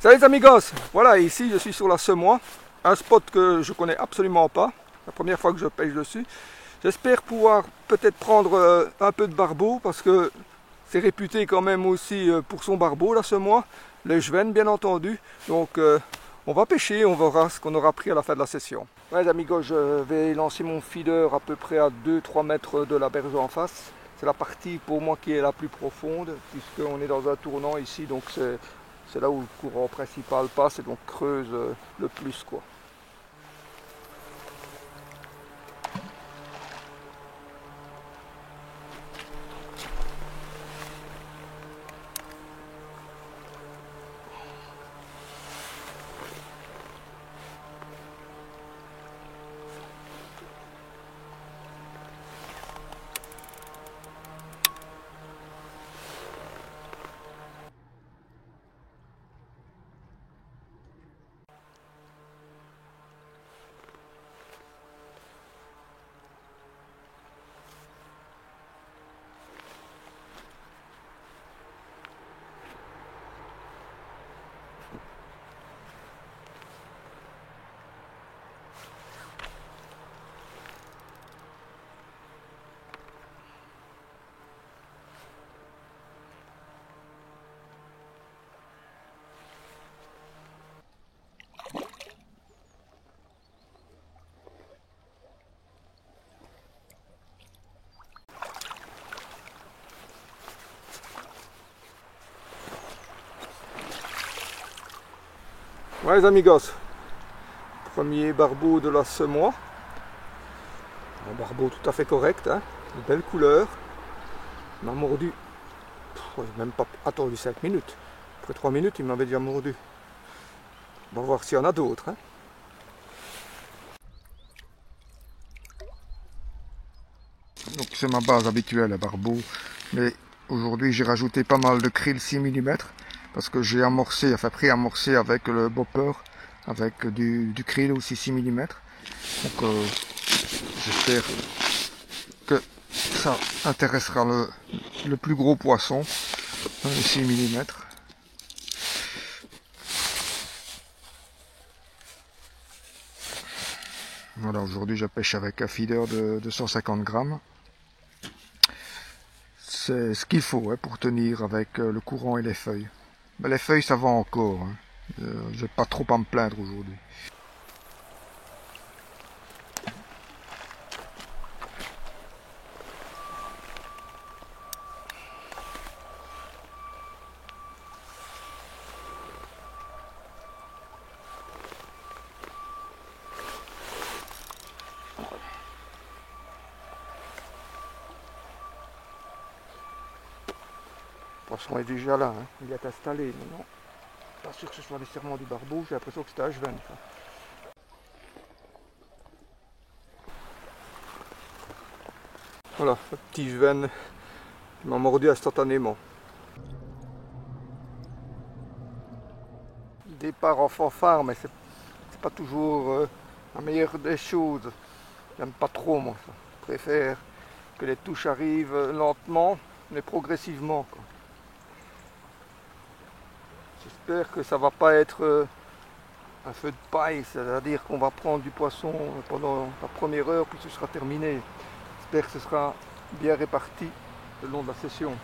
Salut les amigos, voilà, ici je suis sur la Semois, un spot que je connais absolument pas, la première fois que je pêche dessus. J'espère pouvoir peut-être prendre un peu de barbeau parce que c'est réputé quand même aussi pour son barbeau la Semois, le Jven bien entendu. Donc on va pêcher, on verra ce qu'on aura pris à la fin de la session. Ouais les amigos, je vais lancer mon feeder à peu près à 2-3 mètres de la berge en face. C'est la partie pour moi qui est la plus profonde puisqu'on est dans un tournant ici, donc c'est là où le courant principal passe et donc creuse le plus quoi. Ouais les amigos, premier barbeau de la Semois, un barbeau tout à fait correct, hein, de belle couleur, il m'a mordu, j'ai même pas attendu 5 minutes, après 3 minutes il m'avait déjà mordu, on va voir s'il y en a d'autres. Hein. Donc c'est ma base habituelle à barbeau, mais aujourd'hui j'ai rajouté pas mal de krill 6 mm, parce que j'ai amorcé, enfin pré-amorcé avec le bopper, avec du krill aussi 6 mm. Donc j'espère que ça intéressera le plus gros poisson, les 6 mm. Voilà, aujourd'hui je pêche avec un feeder de 250 grammes. C'est ce qu'il faut pour tenir avec le courant et les feuilles. Mais les feuilles ça va encore, hein. J'ai pas trop à me plaindre aujourd'hui. Le poisson est déjà là, hein. Il est installé, mais non, pas sûr que ce soit nécessairement du barbeau, j'ai l'impression que c'était un Jven. Voilà, le petit Jven qui m'a mordu instantanément. Départ en fanfare, mais c'est pas toujours la meilleure des choses. J'aime pas trop moi ça. Je préfère que les touches arrivent lentement, mais progressivement, quoi. J'espère que ça va pas être un feu de paille, c'est-à-dire qu'on va prendre du poisson pendant la première heure puis ce sera terminé. J'espère que ce sera bien réparti le long de la session.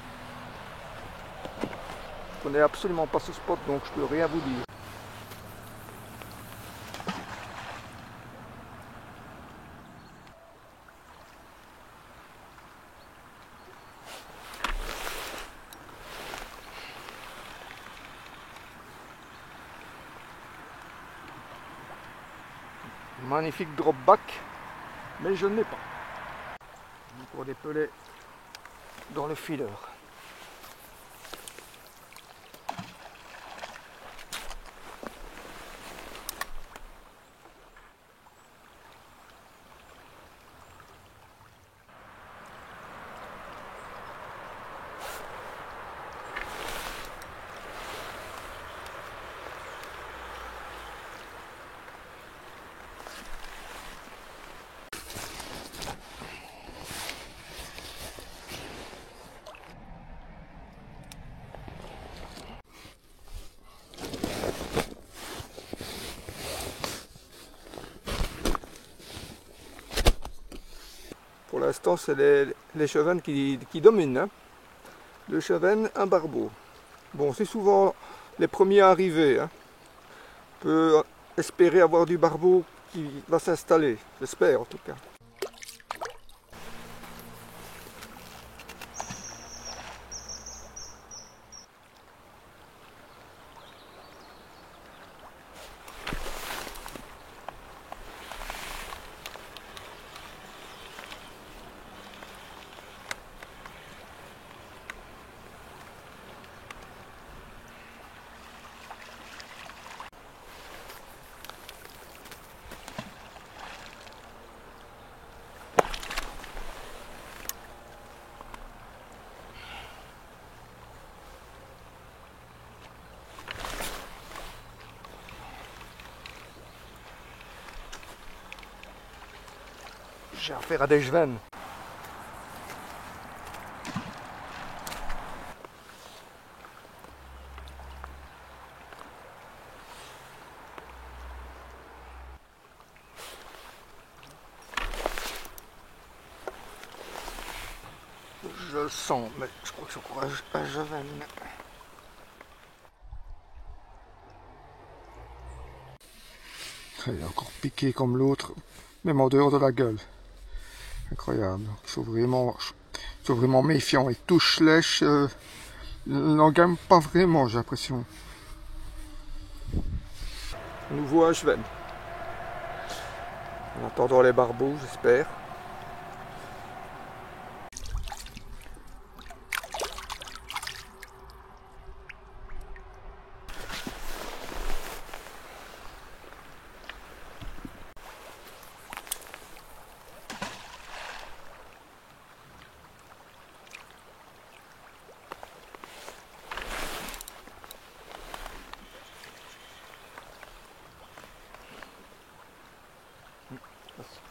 Je connais absolument pas ce spot donc je peux rien vous dire. Magnifique drop back, mais je ne l'ai pas. Encore des pelets dans le feeder. l'instant, c'est les chevens qui dominent. Hein. Le chevenne, un barbeau. Bon, c'est souvent les premiers arrivés. Hein. On peut espérer avoir du barbeau qui va s'installer, j'espère en tout cas. J'ai affaire à des chevens. Je le sens, mais je crois que c'est encore un cheven. Il est encore piqué comme l'autre, même en dehors de la gueule. Incroyable. Ils sont vraiment méfiants. Ils touchent lèche. Ils n'en gagnent pas vraiment, j'ai l'impression. Nouveau un cheven. En attendant les barbeaux, j'espère.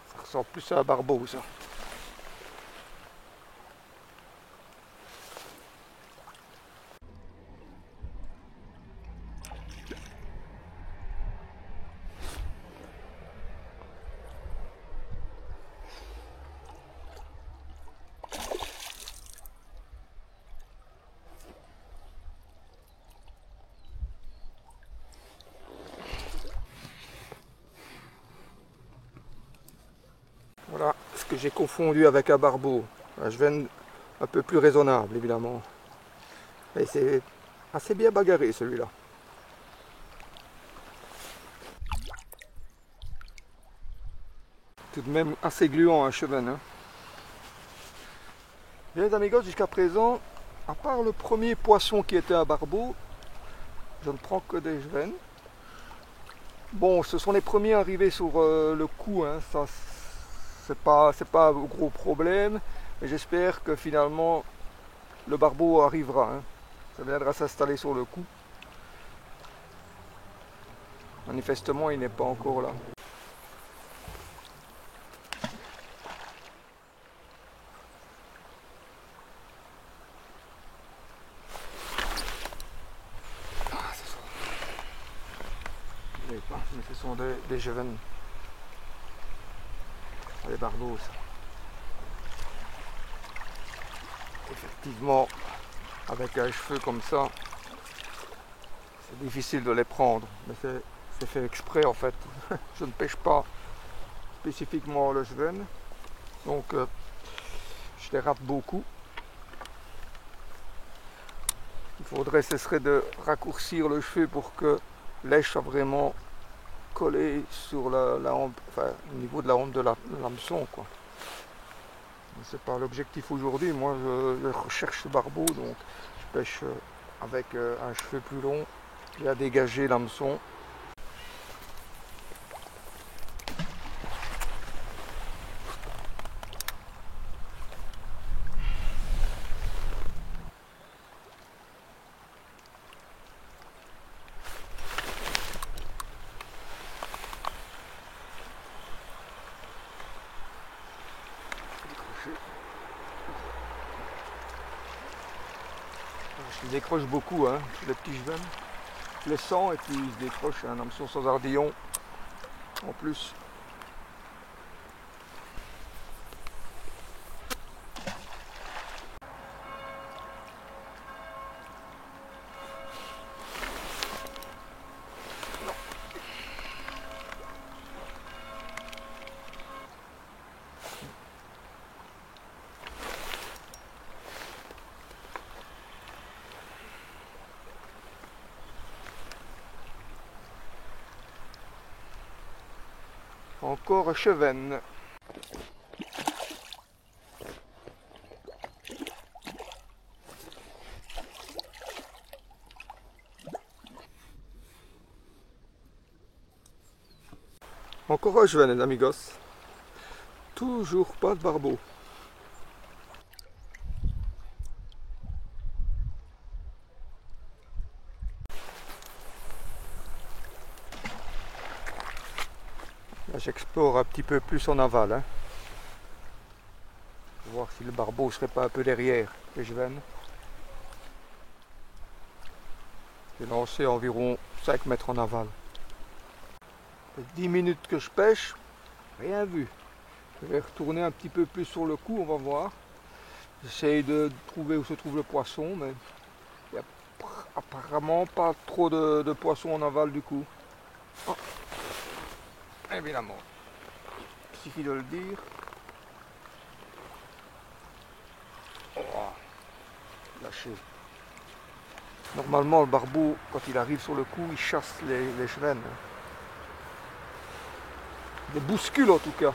Ça ressemble plus à un barbeau, ça. Voilà ce que j'ai confondu avec un barbeau. Un cheven un peu plus raisonnable, évidemment. Et c'est assez bien bagarré, celui-là. Tout de même assez gluant, un cheven. Hein. Bien, les amigos, jusqu'à présent, à part le premier poisson qui était un barbeau, je ne prends que des chevens. Bon, ce sont les premiers arrivés sur le coup, hein. Ça, c'est pas un gros problème, mais j'espère que finalement le barbeau arrivera, hein. Ça viendra s'installer sur le coup. Manifestement, il n'est pas encore là. Ah, c'est ça. Mais ce sont des chevens. Les barbeaux, ça. Effectivement, avec un cheveu comme ça, c'est difficile de les prendre, mais c'est fait exprès en fait. Je ne pêche pas spécifiquement le cheven, donc je les rate beaucoup. Il faudrait, ce serait de raccourcir le cheveu pour que l'èche soit vraiment collée sur la hampe, enfin au niveau de la hampe de l'hameçon, quoi. C'est pas l'objectif aujourd'hui. Moi, je recherche ce barbeau, donc je pêche avec un cheveu plus long. J'ai à dégager l'hameçon. Je décroche beaucoup, hein, les petits chevens. Je les sens et puis ils se décrochent, un hameçon sans ardillon en plus. Encore chevenne. Encore un chevenne, les amigos. Toujours pas de barbeau. Là, j'explore un petit peu plus en aval. Hein. Pour voir si le barbeau serait pas un peu derrière les chevenne. J'ai lancé environ 5 mètres en aval. Ça fait 10 minutes que je pêche, rien vu. Je vais retourner un petit peu plus sur le coup, on va voir. J'essaye de trouver où se trouve le poisson, mais il n'y a apparemment pas trop de poissons en aval du coup. Oh. Évidemment, il suffit de le dire. Oh. Lâché. Normalement, le barbeau, quand il arrive sur le coup, il chasse les chevennes. Des bouscules en tout cas.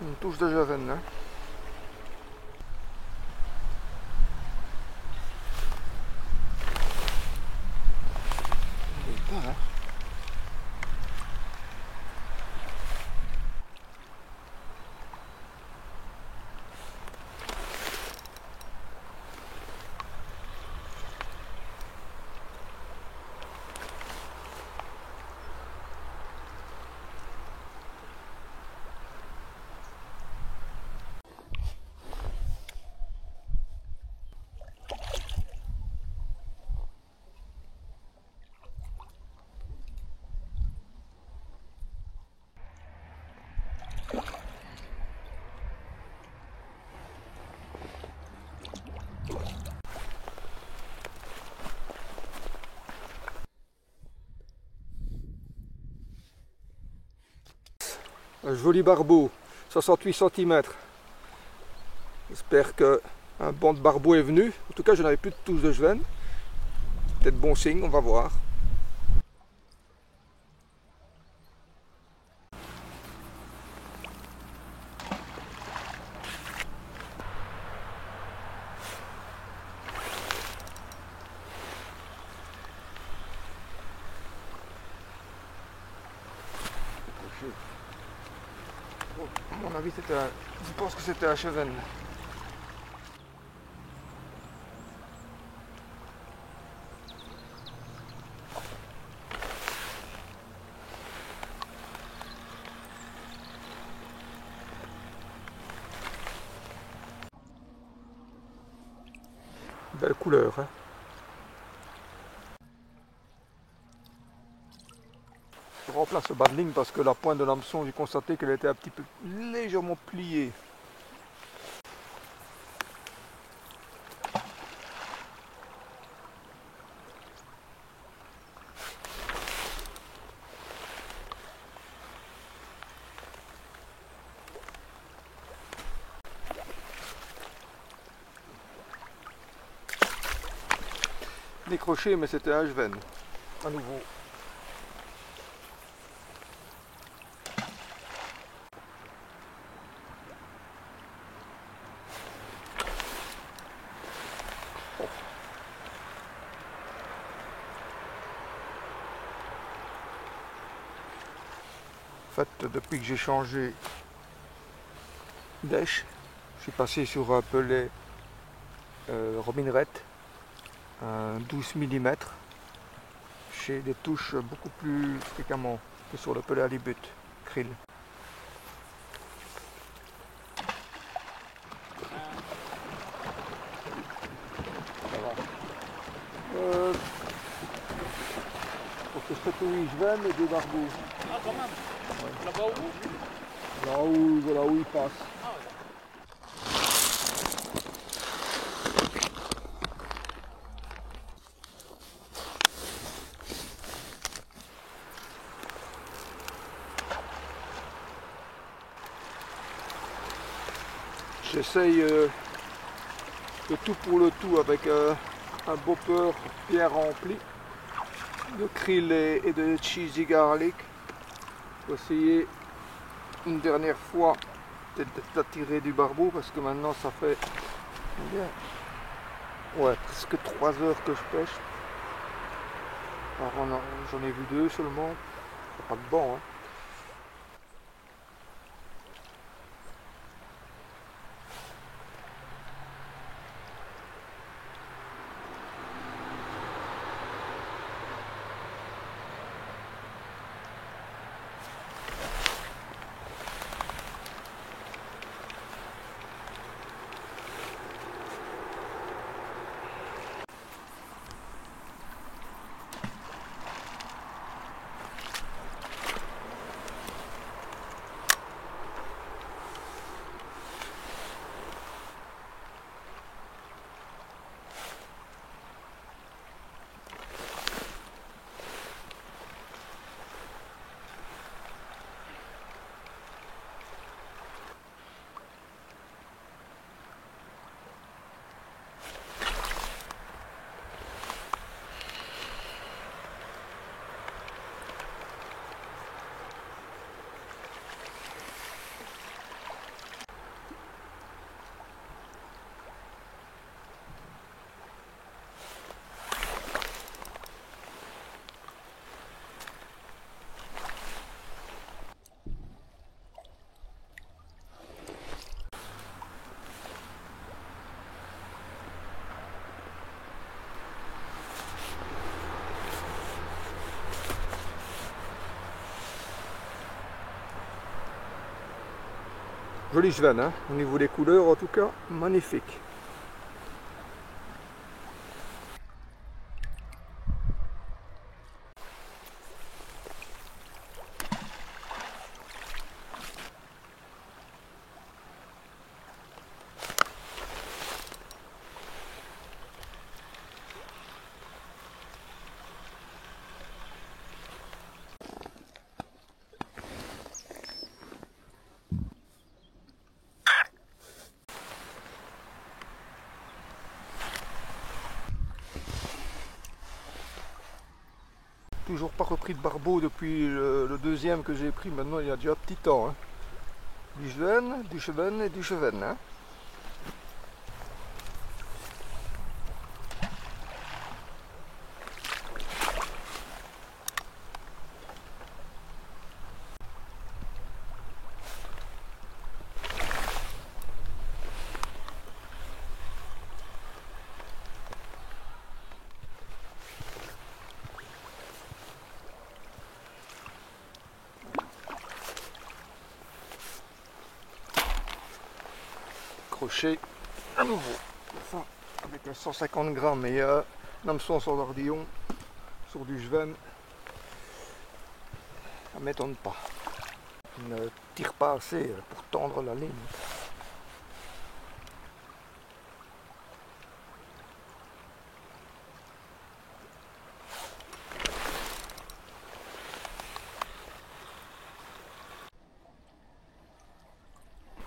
Une touche de javel. Hein. Hein. Un joli barbeau, 68 cm. J'espère qu'un banc de barbeau est venu. En tout cas, je n'avais plus de touche de chevenne. Peut-être bon signe, on va voir. À mon avis, je pense que c'était un chevenne. Belle couleur. Hein. Je remplace le bas de ligne parce que la pointe de l'hameçon, j'ai constaté qu'elle était un petit peu légèrement pliée. Décroché, mais c'était un chevenne. À nouveau. En fait, depuis que j'ai changé d'èche, je suis passé sur un pelet Robin Red, un 12 mm. J'ai des touches beaucoup plus fréquemment que sur le pelet halibut krill. Pour que je fais chevenne et 2 barbeaux. Ah, quand même. Ouais. Là-bas où Là où il passe. Ah, ouais. J'essaye le tout pour le tout avec un bopper bien rempli de krill et de cheesy garlic. Pour essayer une dernière fois peut-être d'attirer du barbeau parce que maintenant ça fait bien, ouais, presque 3 heures que je pêche. Alors j'en ai vu 2 seulement, c'est pas de banc, hein. Jolie Jevenne, hein, au niveau des couleurs en tout cas, magnifique. Toujours pas repris de barbeau depuis le deuxième que j'ai pris, maintenant il y a déjà un petit temps, hein. Du Jevenne et du Jevenne, hein. Crochet à nouveau, enfin, avec un 150 grammes et un hameçon sans ardillon sur du Jevenne, ça m'étonne pas. Il ne tire pas assez pour tendre la ligne.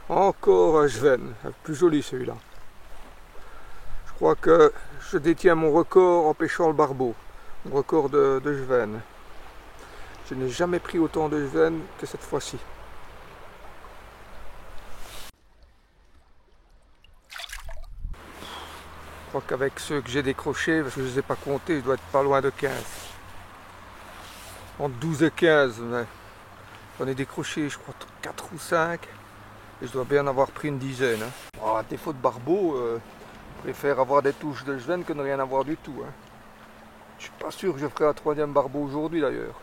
Encore un Jevenne, plus joli celui-là. Je crois que je détiens mon record en pêchant le barbeau, mon record de Jevenne. Je n'ai jamais pris autant de Jevenne que cette fois-ci. Je crois qu'avec ceux que j'ai décrochés, parce que je ne les ai pas comptés, je dois être pas loin de 15. Entre 12 et 15, mais j'en ai décroché, je crois, 4 ou 5. Et je dois bien avoir pris une dizaine, hein. Oh, à défaut de barbeau, je préfère avoir des touches de Jevenne que ne rien avoir du tout, hein. Je suis pas sûr que je ferai un 3e barbeau aujourd'hui d'ailleurs.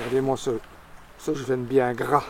Regardez-moi ce jeune bien gras.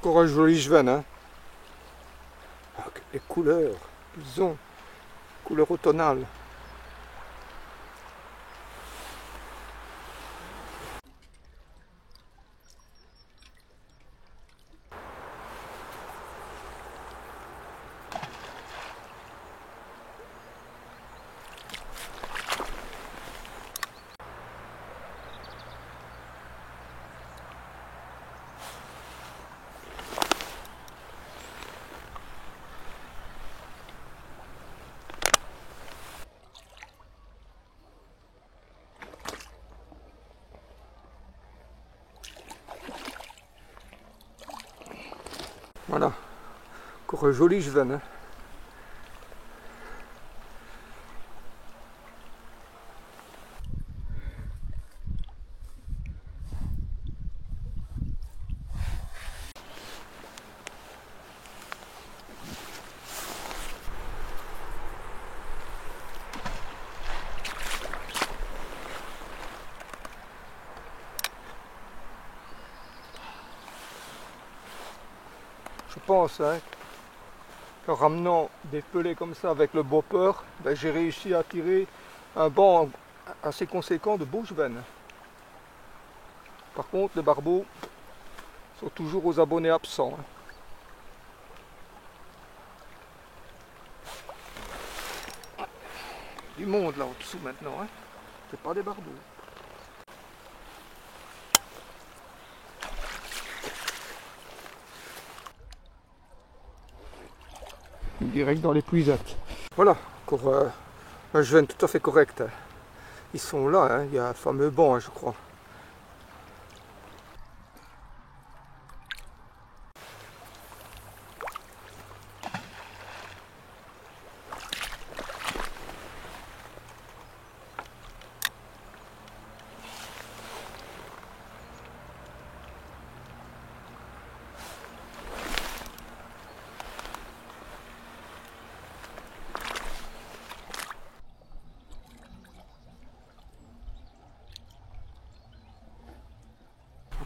Encore un joli jeune, hein. Ah, les couleurs, ils ont couleur automnale. Voilà, encore un joli jeune, hein. Je pense, hein, qu'en ramenant des pelets comme ça avec le bopper, ben, j'ai réussi à tirer un banc assez conséquent de beaux jevens. Par contre, les barbeaux sont toujours aux abonnés absents, hein. Du monde là au-dessous maintenant, hein. C'est pas des barbeaux. Direct dans les puisettes. Voilà, encore un jeune tout à fait correct. Ils sont là, hein. Il y a un fameux banc, hein, je crois.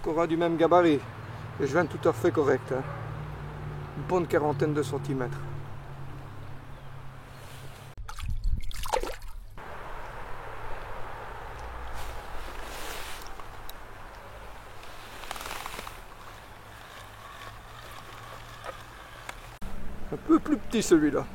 Encore un du même gabarit. Le jeune tout à fait correct, hein. Une bonne quarantaine de centimètres. Un peu plus petit celui-là.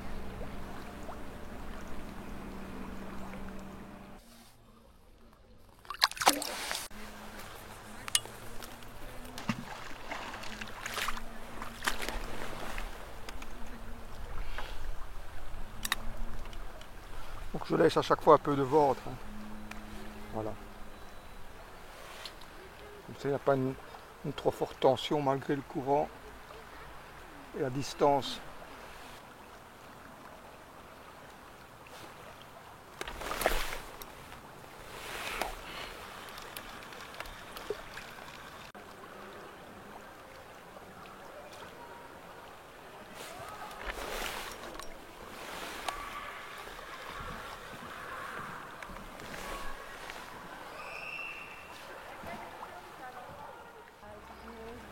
Donc je laisse à chaque fois un peu de ventre, hein. Voilà. Comme ça, il n'y a pas une trop forte tension malgré le courant et la distance.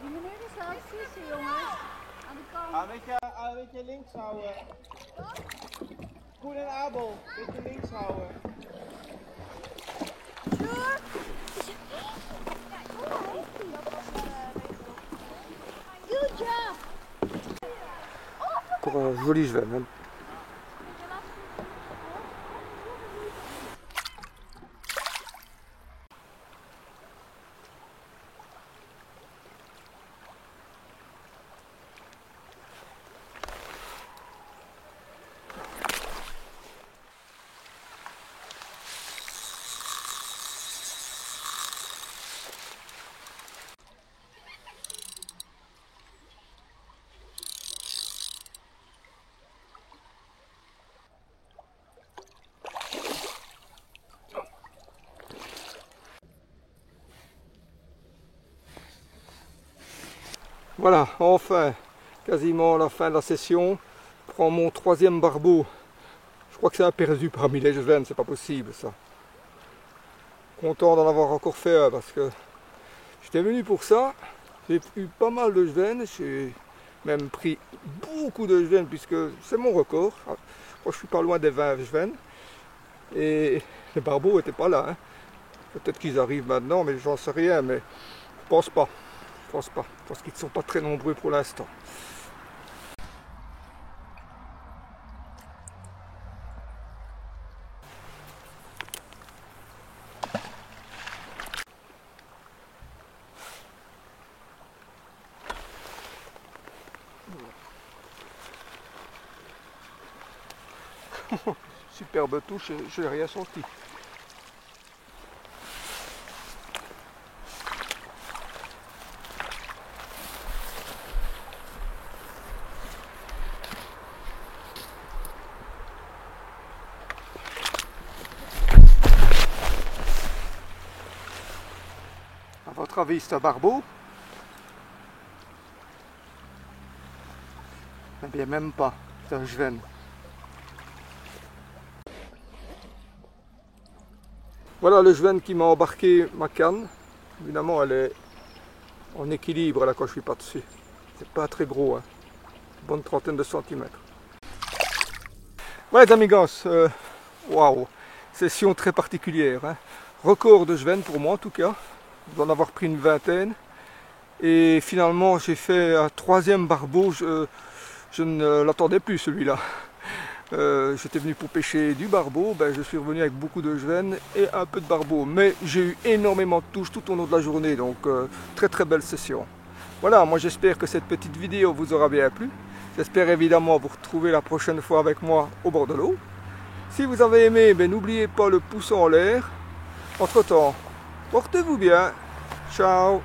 Die meneer is zelf vissen, jongens. Aan de kant. Een beetje links houden. Koen en Abel, een beetje links houden. Sjoerd! Good job! Encore un joli jeune, hein. Voilà, enfin, quasiment la fin de la session. Je prends mon 3e barbeau. Je crois que c'est un perdu parmi les jevens, c'est pas possible ça. Content d'en avoir encore fait un parce que j'étais venu pour ça. J'ai eu pas mal de jevens, j'ai même pris beaucoup de jevens puisque c'est mon record. Je crois que je suis pas loin des 20 jevens. Et les barbeaux n'étaient pas là. Hein. Peut-être qu'ils arrivent maintenant, mais j'en sais rien. Mais je pense pas. Je pense pas. Parce qu'ils ne sont pas très nombreux pour l'instant. Superbe touche, je n'ai rien senti. À votre avis, c'est un barbeau? Eh bien, même pas. C'est un jeven. Voilà le jeven qui m'a embarqué ma canne. Évidemment, elle est en équilibre là quand je suis pas dessus. C'est pas très gros, hein. Bonne trentaine de centimètres. Ouais, les amigos, waouh, session très particulière. Hein. Record de jeven pour moi en tout cas. Je dois en avoir pris une vingtaine. Et finalement, j'ai fait un 3e barbeau. Je ne l'attendais plus celui-là. J'étais venu pour pêcher du barbeau, ben, je suis revenu avec beaucoup de jevens et un peu de barbeau. Mais j'ai eu énormément de touches tout au long de la journée, donc très très belle session. Voilà, moi j'espère que cette petite vidéo vous aura bien plu. J'espère évidemment vous retrouver la prochaine fois avec moi au bord de l'eau. Si vous avez aimé, ben, n'oubliez pas le pouce en l'air. Entre temps, portez-vous bien. Ciao.